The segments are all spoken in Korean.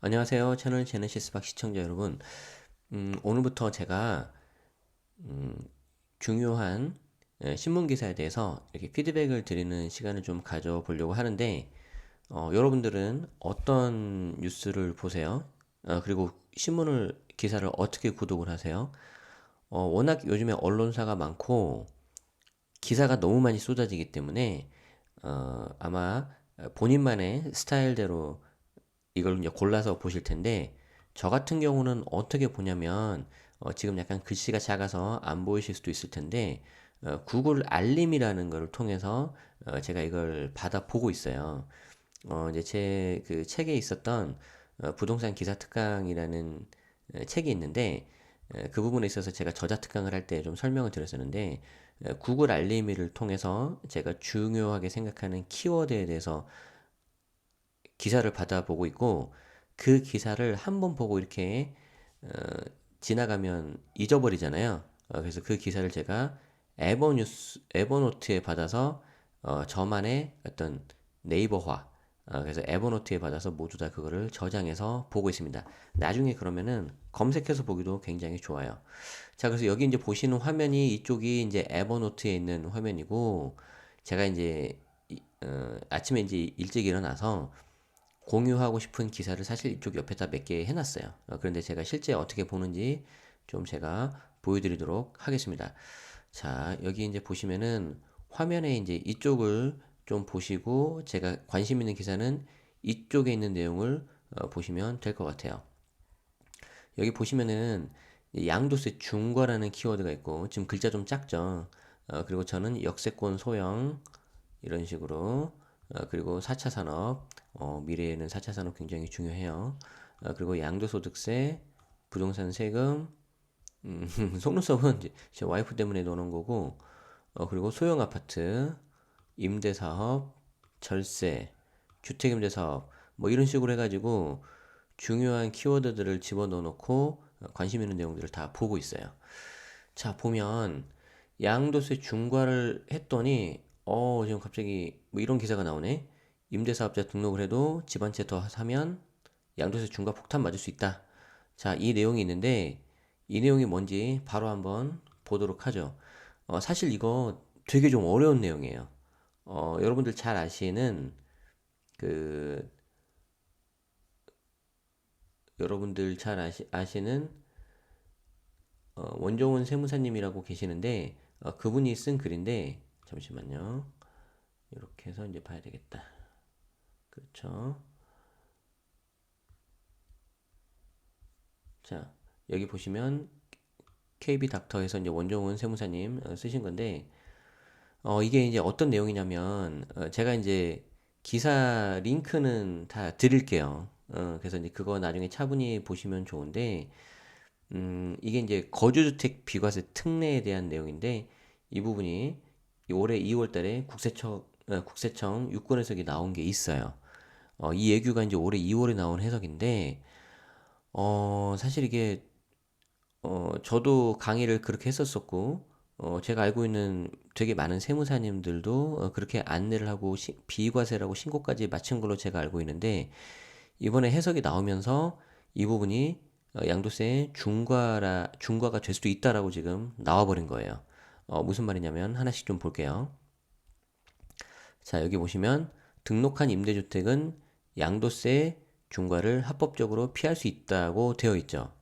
안녕하세요. 채널 제네시스 박 시청자 여러분. 오늘부터 제가 중요한 신문 기사에 대해서 이렇게 피드백을 드리는 시간을 좀 가져보려고 하는데, 여러분들은 어떤 뉴스를 보세요? 그리고 기사를 어떻게 구독을 하세요? 워낙 요즘에 언론사가 많고, 기사가 너무 많이 쏟아지기 때문에, 아마 본인만의 스타일대로 이걸 이제 골라서 보실 텐데, 저 같은 경우는 어떻게 보냐면, 지금 약간 글씨가 작아서 안 보이실 수도 있을 텐데, 구글 알림이라는 걸 통해서 제가 이걸 받아 보고 있어요. 이제 제 그 책에 있었던 부동산 기사 특강이라는 책이 있는데, 그 부분에 있어서 제가 저자 특강을 할 때 좀 설명을 드렸었는데, 구글 알림이를 통해서 제가 중요하게 생각하는 키워드에 대해서 기사를 받아보고 있고, 그 기사를 한번 보고 이렇게 어, 지나가면 잊어버리잖아요. 그래서 그 기사를 제가 에버노트에 받아서 저만의 어떤 네이버화, 그래서 에버노트에 받아서 모두 다 그거를 저장해서 보고 있습니다. 나중에 그러면은 검색해서 보기도 굉장히 좋아요. 자, 그래서 여기 이제 보시는 화면이 이쪽이 이제 에버노트에 있는 화면이고, 제가 이제 아침에 이제 일찍 일어나서 공유하고 싶은 기사를 사실 이쪽 옆에다 몇 개 해놨어요. 그런데 제가 실제 어떻게 보는지 좀 제가 보여드리도록 하겠습니다. 자, 여기 이제 보시면은 화면에 이제 이쪽을 좀 보시고 제가 관심 있는 기사는 이쪽에 있는 내용을 보시면 될 것 같아요. 여기 보시면은 양도세 중과라는 키워드가 있고 지금 글자 좀 작죠. 그리고 저는 역세권 소형 이런 식으로 그리고 4차 산업 미래에는 4차 산업 굉장히 중요해요. 그리고 양도소득세, 부동산 세금, 속눈썹은 이제 제 와이프 때문에 넣어놓은 거고 그리고 소형 아파트, 임대사업, 절세, 주택임대사업 뭐 이런 식으로 해가지고 중요한 키워드들을 집어넣어 놓고 관심 있는 내용들을 다 보고 있어요. 자, 보면 양도세 중과를 했더니 지금 갑자기 뭐 이런 기사가 나오네. 임대사업자 등록을 해도 집 한 채 더 사면 양도세 중과 폭탄 맞을 수 있다. 자, 이 내용이 있는데 이 내용이 뭔지 바로 한번 보도록 하죠. 사실 이거 되게 좀 어려운 내용이에요. 여러분들 잘 아시는 그 여러분들 잘 아시는 원종훈 세무사님이라고 계시는데 그분이 쓴 글인데 잠시만요. 이렇게 해서 이제 봐야 되겠다. 그렇죠. 자, 여기 보시면 KB 닥터에서 이제 원종훈 세무사님 쓰신 건데 이게 이제 어떤 내용이냐면 제가 이제 기사 링크는 다 드릴게요. 그래서 이제 그거 나중에 차분히 보시면 좋은데 이게 이제 거주주택 비과세 특례에 대한 내용인데 이 부분이 올해 2월 달에 국세청 유권 해석이 나온 게 있어요. 이 예규가 이제 올해 2월에 나온 해석인데 사실 이게 저도 강의를 그렇게 했었었고 제가 알고 있는 되게 많은 세무사님들도 그렇게 안내를 하고 비과세라고 신고까지 마친 걸로 제가 알고 있는데 이번에 해석이 나오면서 이 부분이 양도세 중과가 될 수도 있다라고 지금 나와버린 거예요. 무슨 말이냐면 하나씩 좀 볼게요. 자, 여기 보시면 등록한 임대주택은 양도세 중과를 합법적으로 피할 수 있다고 되어 있죠.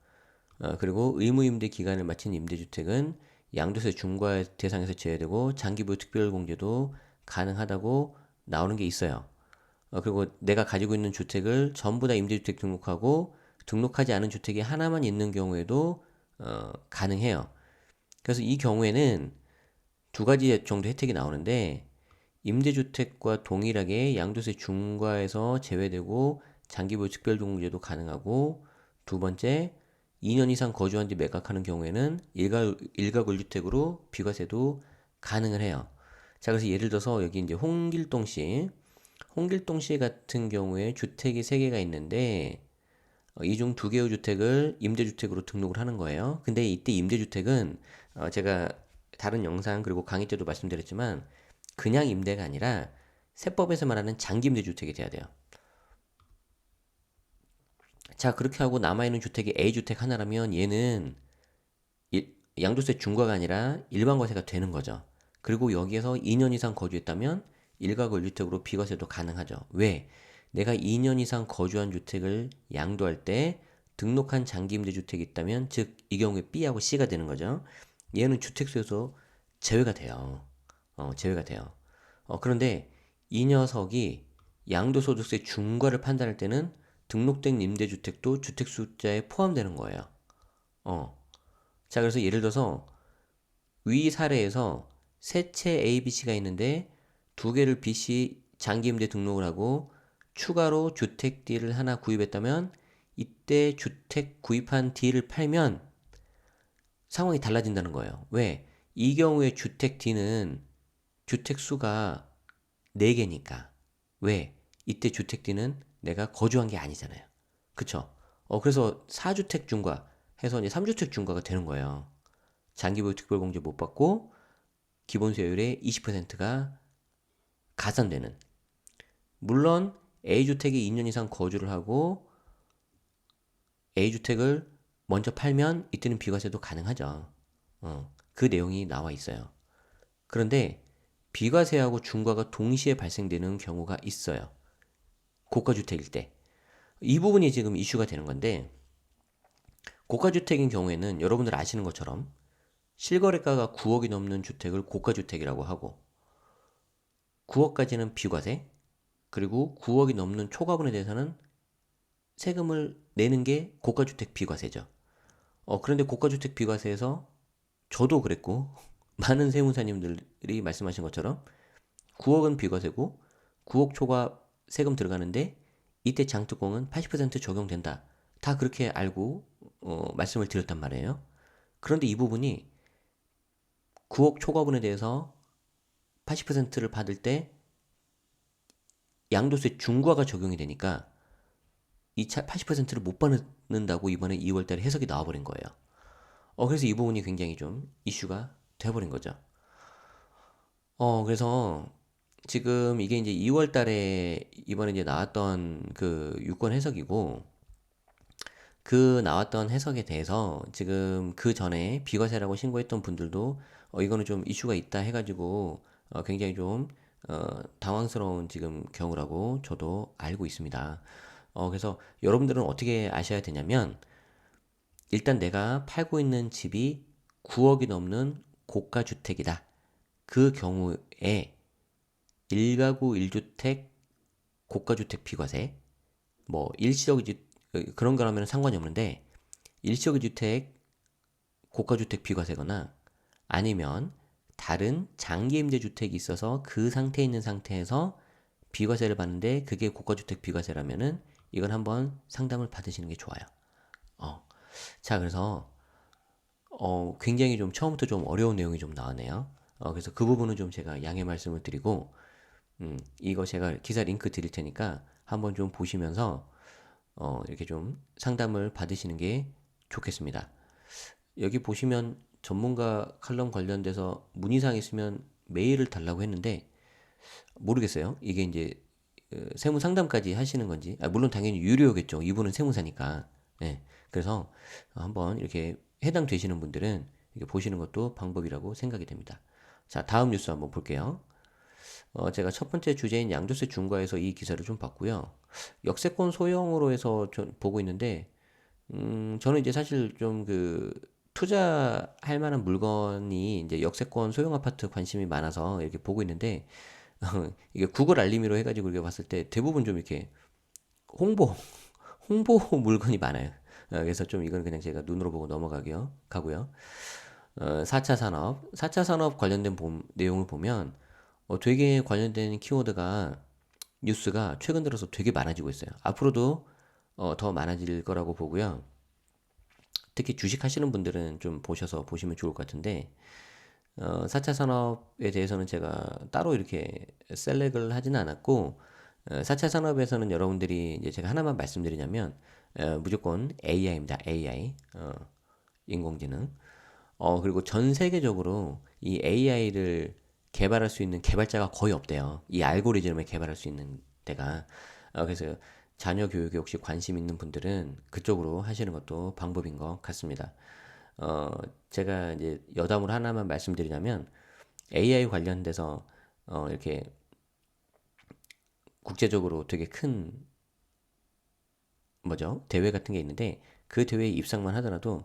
그리고 의무임대 기간을 마친 임대주택은 양도세 중과 대상에서 제외되고 장기보유 특별공제도 가능하다고 나오는 게 있어요. 그리고 내가 가지고 있는 주택을 전부 다 임대주택 등록하고 등록하지 않은 주택이 하나만 있는 경우에도 가능해요. 그래서 이 경우에는 두 가지 정도 혜택이 나오는데 임대주택과 동일하게 양도세 중과에서 제외되고 장기보유 특별공제도 가능하고 두 번째 2년 이상 거주한 뒤 매각하는 경우에는 일가 1주택으로 비과세도 가능을 해요. 자, 그래서 예를 들어서 여기 이제 홍길동 씨 같은 경우에 주택이 3개가 있는데 이 중 2개의 주택을 임대주택으로 등록을 하는 거예요. 근데 이때 임대주택은 제가 다른 영상 그리고 강의 때도 말씀드렸지만 그냥 임대가 아니라 세법에서 말하는 장기 임대주택이 돼야 돼요. 자, 그렇게 하고 남아있는 주택이 A주택 하나라면 얘는 양도세 중과가 아니라 일반과세가 되는 거죠. 그리고 여기에서 2년 이상 거주했다면 일가구 1주택으로 비과세도 가능하죠. 왜? 내가 2년 이상 거주한 주택을 양도할 때 등록한 장기임대주택이 있다면, 즉 이 경우에 B하고 C가 되는 거죠. 얘는 주택수에서 제외가 돼요. 제외가 돼요. 그런데 이 녀석이 양도소득세 중과를 판단할 때는 등록된 임대주택도 주택 숫자에 포함되는 거예요. 어. 자, 그래서 예를 들어서 위 사례에서 세 채 A, B, C가 있는데 두 개를 B, C 장기임대 등록을 하고 추가로 주택 D를 하나 구입했다면, 이때 주택 구입한 D를 팔면 상황이 달라진다는 거예요. 왜? 이 경우에 주택 D는 주택 수가 4개니까. 왜? 이때 주택 D는 내가 거주한 게 아니잖아요. 그쵸? 그래서 4주택 중과 해서 이제 3주택 중과가 되는 거예요. 장기보유 특별공제 못 받고 기본세율의 20%가 가산되는. 물론 A주택에 2년 이상 거주를 하고 A주택을 먼저 팔면 이때는 비과세도 가능하죠. 그 내용이 나와 있어요. 그런데 비과세하고 중과가 동시에 발생되는 경우가 있어요. 고가주택일 때. 이 부분이 지금 이슈가 되는 건데, 고가주택인 경우에는 여러분들 아시는 것처럼 실거래가가 9억이 넘는 주택을 고가주택이라고 하고, 9억까지는 비과세, 그리고 9억이 넘는 초과분에 대해서는 세금을 내는 게 고가주택 비과세죠. 그런데 고가주택 비과세에서 저도 그랬고 많은 세무사님들이 말씀하신 것처럼 9억은 비과세고 9억 초과 세금 들어가는데 이때 장특공은 80% 적용된다. 다 그렇게 알고 말씀을 드렸단 말이에요. 그런데 이 부분이 9억 초과분에 대해서 80%를 받을 때 양도세 중과가 적용이 되니까 이 80%를 못 받는다고 이번에 2월달에 해석이 나와버린 거예요. 그래서 이 부분이 굉장히 좀 이슈가 돼버린 거죠. 그래서 지금 이게 이제 2월달에 이번에 이제 나왔던 그 유권 해석이고, 그 나왔던 해석에 대해서 지금 그 전에 비과세라고 신고했던 분들도 이거는 좀 이슈가 있다 해가지고 굉장히 좀 당황스러운 지금 경우라고 저도 알고 있습니다. 그래서 여러분들은 어떻게 아셔야 되냐면, 일단 내가 팔고 있는 집이 9억이 넘는 고가 주택이다. 그 경우에 1가구 1주택 고가 주택 비과세, 뭐 일시적 그런 거라면 상관이 없는데, 일시적 주택 고가 주택 비과세거나 아니면 다른 장기 임대 주택이 있어서 그 상태에 있는 상태에서 비과세를 받는데 그게 고가 주택 비과세라면은 이건 한번 상담을 받으시는 게 좋아요. 자, 그래서 굉장히 좀 처음부터 좀 어려운 내용이 좀 나왔네요. 그래서 그 부분은 좀 제가 양해 말씀을 드리고, 이거 제가 기사 링크 드릴 테니까 한번 좀 보시면서 이렇게 좀 상담을 받으시는 게 좋겠습니다. 여기 보시면 전문가 칼럼 관련돼서 문의사항 있으면 메일을 달라고 했는데, 모르겠어요. 이게 이제 세무 상담까지 하시는 건지. 물론 당연히 유료겠죠. 이분은 세무사니까. 네. 그래서 한번 이렇게 해당되시는 분들은 이렇게 보시는 것도 방법이라고 생각이 됩니다. 자, 다음 뉴스 한번 볼게요. 제가 첫 번째 주제인 양도세 중과에서 이 기사를 좀 봤고요. 역세권 소형으로 해서 보고 있는데, 저는 이제 사실 좀 그 투자할 만한 물건이 이제 역세권 소형 아파트 관심이 많아서 이렇게 보고 있는데, 이게 구글 알림이로 해가지고 이렇게 봤을 때 대부분 좀 이렇게 홍보, 홍보 물건이 많아요. 그래서 좀 이건 그냥 제가 눈으로 보고 가고요. 4차 산업, 4차 산업 관련된 내용을 보면 되게 관련된 키워드가 뉴스가 최근 들어서 되게 많아지고 있어요. 앞으로도 더 많아질 거라고 보고요. 특히 주식 하시는 분들은 좀 보시면 좋을 것 같은데, 4차 산업에 대해서는 제가 따로 이렇게 셀렉을 하지는 않았고, 4차 산업에서는 여러분들이 이제 제가 하나만 말씀드리자면, 무조건 AI입니다. AI. 인공지능. 그리고 전 세계적으로 이 AI를 개발할 수 있는 개발자가 거의 없대요. 이 알고리즘을 개발할 수 있는 데가. 그래서 자녀 교육에 혹시 관심 있는 분들은 그쪽으로 하시는 것도 방법인 것 같습니다. 어, 제가 이제 여담으로 하나만 말씀드리자면 AI 관련돼서 이렇게 국제적으로 되게 큰 뭐죠? 대회 같은 게 있는데 그 대회에 입상만 하더라도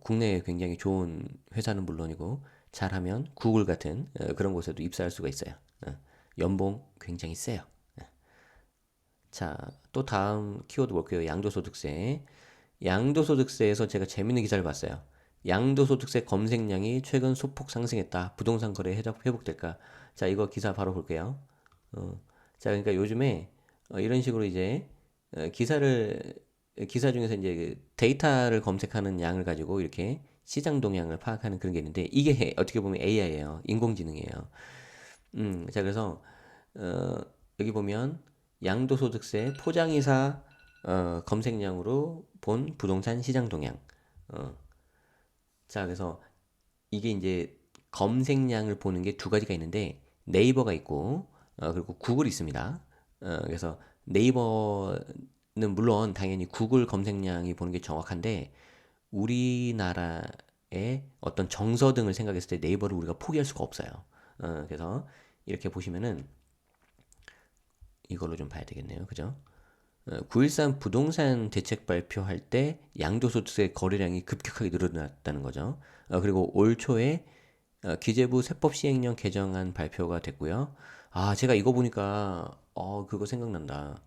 국내에 굉장히 좋은 회사는 물론이고 잘하면 구글 같은 그런 곳에도 입사할 수가 있어요. 연봉 굉장히 세요. 자, 또 다음 키워드 볼게요. 양도소득세. 양도소득세에서 제가 재밌는 기사를 봤어요. 양도소득세 검색량이 최근 소폭 상승했다. 부동산 거래 회복될까? 자, 이거 기사 바로 볼게요. 어, 자, 그러니까 요즘에 이런 식으로 이제 기사를 기사 중에서 이제 그 데이터를 검색하는 양을 가지고 이렇게 시장 동향을 파악하는 그런 게 있는데 이게 어떻게 보면 AI예요. 인공지능이에요. 자, 그래서 어, 여기 보면 양도소득세 포장이사 검색량으로 본 부동산 시장 동향. 어, 자, 그래서 이게 이제 검색량을 보는 게 두 가지가 있는데 네이버가 있고 그리고 구글이 있습니다. 그래서 네이버는 물론 당연히 구글 검색량이 보는 게 정확한데 우리나라의 어떤 정서 등을 생각했을 때 네이버를 우리가 포기할 수가 없어요. 그래서 이렇게 보시면은 이걸로 좀 봐야 되겠네요. 그죠? 9.13 부동산 대책 발표할 때 양도소득세 거래량이 급격하게 늘어났다는 거죠. 그리고 올 초에 기재부 세법 시행령 개정안 발표가 됐고요. 아, 제가 이거 보니까 그거 생각난다.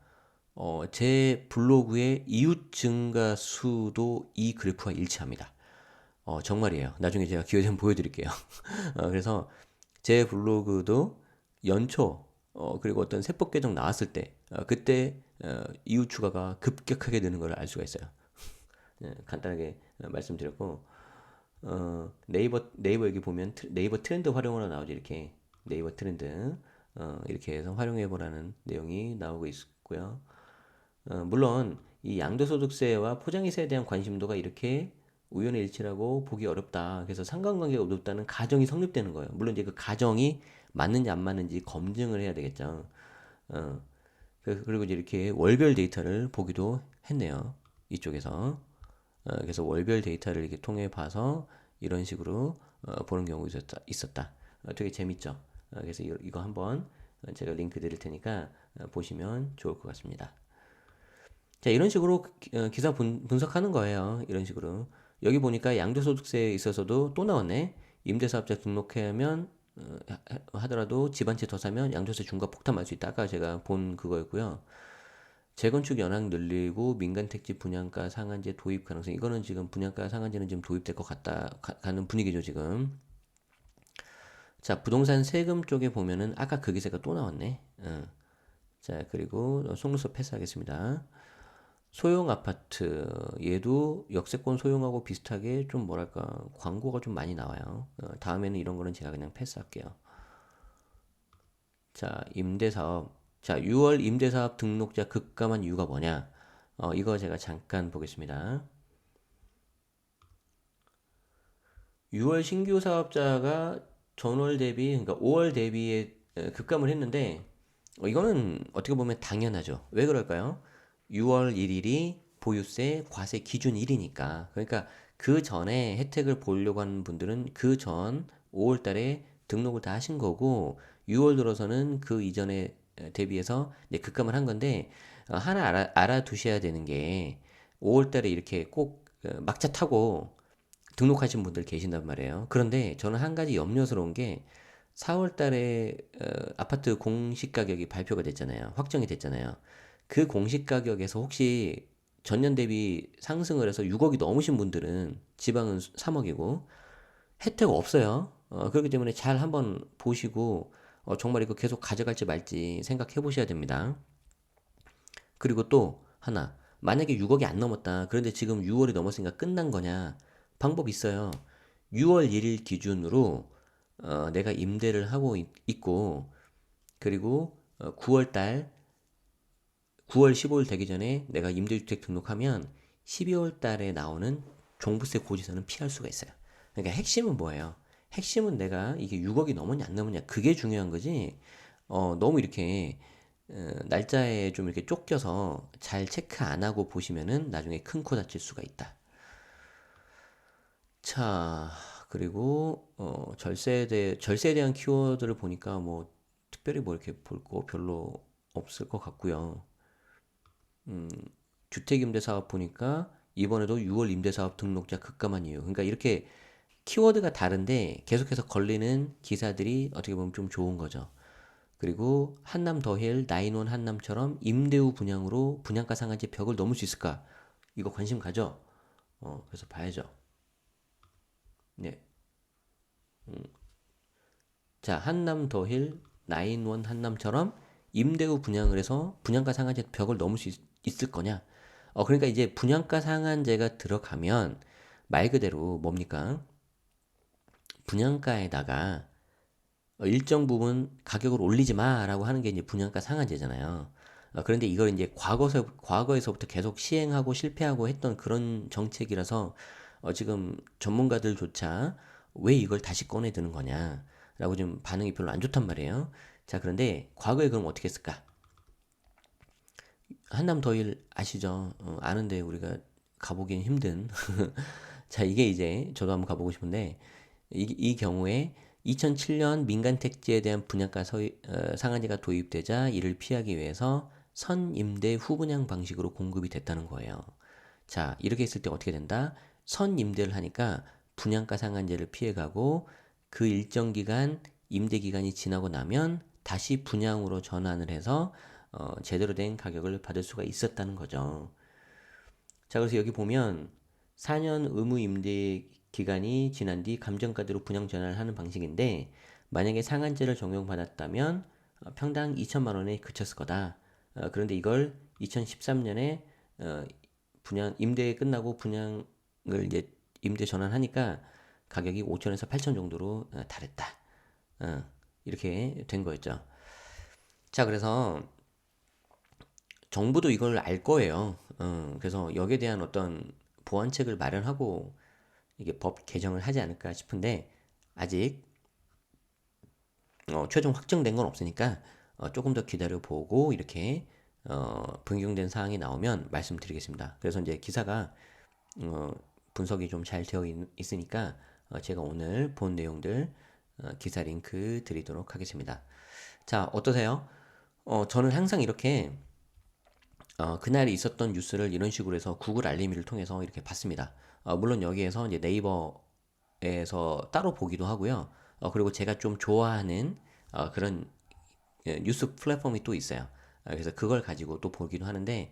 제 블로그의 이웃 증가 수도 이 그래프와 일치합니다. 정말이에요. 나중에 제가 기회 되면 보여드릴게요. 그래서 제 블로그도 연초 그리고 어떤 세법 개정 나왔을 때 그때 이후 추가가 급격하게 느는 걸 알 수가 있어요. 간단하게 말씀드렸고 네이버 여기 보면 네이버 트렌드 활용으로 나오죠. 이렇게 네이버 트렌드 이렇게 해서 활용해 보라는 내용이 나오고 있고요. 물론 이 양도소득세와 포장이세에 대한 관심도가 이렇게 우연의 일치라고 보기 어렵다. 그래서 상관관계가 없다는 가정이 성립되는 거예요. 물론 이제 그 가정이 맞는지 안 맞는지 검증을 해야 되겠죠. 어, 그리고 이제 이렇게 월별 데이터를 보기도 했네요. 이쪽에서. 그래서 월별 데이터를 이렇게 통해 봐서 이런 식으로 보는 경우가 있었다. 되게 재밌죠. 그래서 이거 한번 제가 링크 드릴 테니까 보시면 좋을 것 같습니다. 자, 이런 식으로 기사 분석하는 거예요. 이런 식으로. 여기 보니까 양도소득세에 있어서도 또 나왔네. 임대사업자 등록하면 하더라도 집 한 채 더 사면 양도세 중과 폭탄 맞을 수 있다. 아까 제가 본 그거였고요. 재건축 연한 늘리고 민간 택지 분양가 상한제 도입 가능성. 이거는 지금 분양가 상한제는 지금 도입될 것 같다 가는 분위기죠 지금. 자, 부동산 세금 쪽에 보면은 아까 그 기세가 또 나왔네. 자, 그리고 속눈썹 패스하겠습니다. 소형 아파트 얘도 역세권 소형하고 비슷하게 좀 뭐랄까 광고가 좀 많이 나와요. 다음에는 이런 거는 제가 그냥 패스할게요. 자, 임대사업. 자, 6월 임대사업 등록자 급감한 이유가 뭐냐? 이거 제가 잠깐 보겠습니다. 6월 신규 사업자가 전월 대비, 그러니까 5월 대비에 급감을 했는데, 이거는 어떻게 보면 당연하죠. 왜 그럴까요? 6월 1일이 보유세 과세 기준 일이니까. 그러니까 그 전에 혜택을 보려고 하는 분들은 그 전 5월 달에 등록을 다 하신 거고, 6월 들어서는 그 이전에 대비해서 이제 급감을 한 건데, 하나 알아두셔야 되는 게, 5월 달에 이렇게 꼭 막차 타고 등록하신 분들 계신단 말이에요. 그런데 저는 한 가지 염려스러운 게 4월 달에 아파트 공시 가격이 발표가 됐잖아요. 확정이 됐잖아요. 그 공시 가격에서 혹시 전년 대비 상승을 해서 6억이 넘으신 분들은 지방은 3억이고 혜택 없어요. 그렇기 때문에 잘 한번 보시고 정말 이거 계속 가져갈지 말지 생각해 보셔야 됩니다. 그리고 또 하나, 만약에 6억이 안 넘었다. 그런데 지금 6월이 넘었으니까 끝난 거냐? 방법 있어요. 6월 1일 기준으로 내가 임대를 하고 있고 그리고 9월 달 9월 15일 되기 전에 내가 임대주택 등록하면 12월 달에 나오는 종부세 고지서는 피할 수가 있어요. 그러니까 핵심은 뭐예요? 핵심은 내가 이게 6억이 넘었냐 안 넘었냐 그게 중요한 거지. 너무 이렇게 날짜에 좀 이렇게 쫓겨서 잘 체크 안 하고 보시면은 나중에 큰 코 다칠 수가 있다. 자, 그리고 절세에 대한 키워드를 보니까 뭐 특별히 뭐 이렇게 볼 거 별로 없을 것 같고요. 주택 임대 사업 보니까 이번에도 6월 임대 사업 등록자 급감한 이유. 그러니까 이렇게 키워드가 다른데 계속해서 걸리는 기사들이 어떻게 보면 좀 좋은 거죠. 그리고 한남 더힐, 나인원 한남처럼 임대 후 분양으로 분양가 상한제 벽을 넘을 수 있을까? 이거 관심 가죠? 그래서 봐야죠. 네. 자, 한남 더힐, 나인원 한남처럼 임대 후 분양을 해서 분양가 상한제 벽을 넘을 수 있을 거냐? 그러니까 이제 분양가 상한제가 들어가면 말 그대로 뭡니까? 분양가에다가 일정 부분 가격을 올리지 마라고 하는 게 이제 분양가 상한제잖아요. 그런데 이걸 이제 과거에서부터 계속 시행하고 실패하고 했던 그런 정책이라서 지금 전문가들조차 왜 이걸 다시 꺼내 드는 거냐라고 좀 반응이 별로 안 좋단 말이에요. 자, 그런데 과거에 그럼 어떻게 했을까? 한남 더일 아시죠? 아는데 우리가 가보기는 힘든. 자, 이게 이제 저도 한번 가보고 싶은데 이 경우에 2007년 민간 택지에 대한 분양가 상한제가 도입되자 이를 피하기 위해서 선임대 후분양 방식으로 공급이 됐다는 거예요. 자, 이렇게 했을 때 어떻게 된다? 선임대를 하니까 분양가 상한제를 피해가고 그 일정 기간 임대 기간이 지나고 나면 다시 분양으로 전환을 해서 제대로 된 가격을 받을 수가 있었다는 거죠. 자, 그래서 여기 보면 4년 의무 임대 기간이 지난 뒤 감정가대로 분양 전환을 하는 방식인데 만약에 상한제를 적용받았다면 평당 2천만 원에 그쳤을 거다. 그런데 이걸 2013년에 분양 임대 끝나고 분양을 이제 임대 전환하니까 가격이 5천에서 8천 정도로 달했다. 이렇게 된 거였죠. 자, 그래서 정부도 이걸 알 거예요. 그래서 여기에 대한 어떤 보완책을 마련하고 이게 법 개정을 하지 않을까 싶은데 아직 최종 확정된 건 없으니까 조금 더 기다려 보고 이렇게 변경된 사항이 나오면 말씀드리겠습니다. 그래서 이제 기사가 어, 분석이 좀 잘 되어 있으니까 제가 오늘 본 내용들 기사 링크 드리도록 하겠습니다. 자, 어떠세요? 저는 항상 이렇게 그날 있었던 뉴스를 이런 식으로 해서 구글 알림이를 통해서 이렇게 봤습니다. 물론 여기에서 이제 네이버에서 따로 보기도 하고요. 그리고 제가 좀 좋아하는 그런 뉴스 플랫폼이 또 있어요. 그래서 그걸 가지고 또 보기도 하는데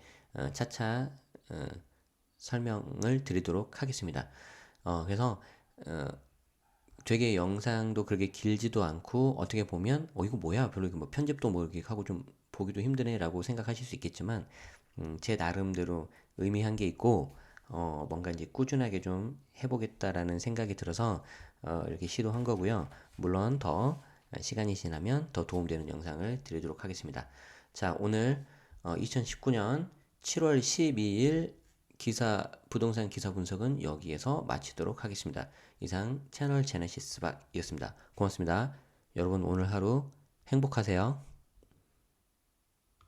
차차 설명을 드리도록 하겠습니다. 그래서 어, 되게 영상도 그렇게 길지도 않고 어떻게 보면 이거 뭐야 별로 이거 뭐 편집도 뭐 이렇게 하고 좀 보기도 힘드네라고 생각하실 수 있겠지만 제 나름대로 의미한 게 있고 뭔가 이제 꾸준하게 좀 해보겠다라는 생각이 들어서 이렇게 시도한 거고요. 물론 더 시간이 지나면 더 도움되는 영상을 드리도록 하겠습니다. 자, 오늘 2019년 7월 12일 부동산 기사 분석은 여기에서 마치도록 하겠습니다. 이상 채널 제네시스 박이었습니다. 고맙습니다. 여러분 오늘 하루 행복하세요.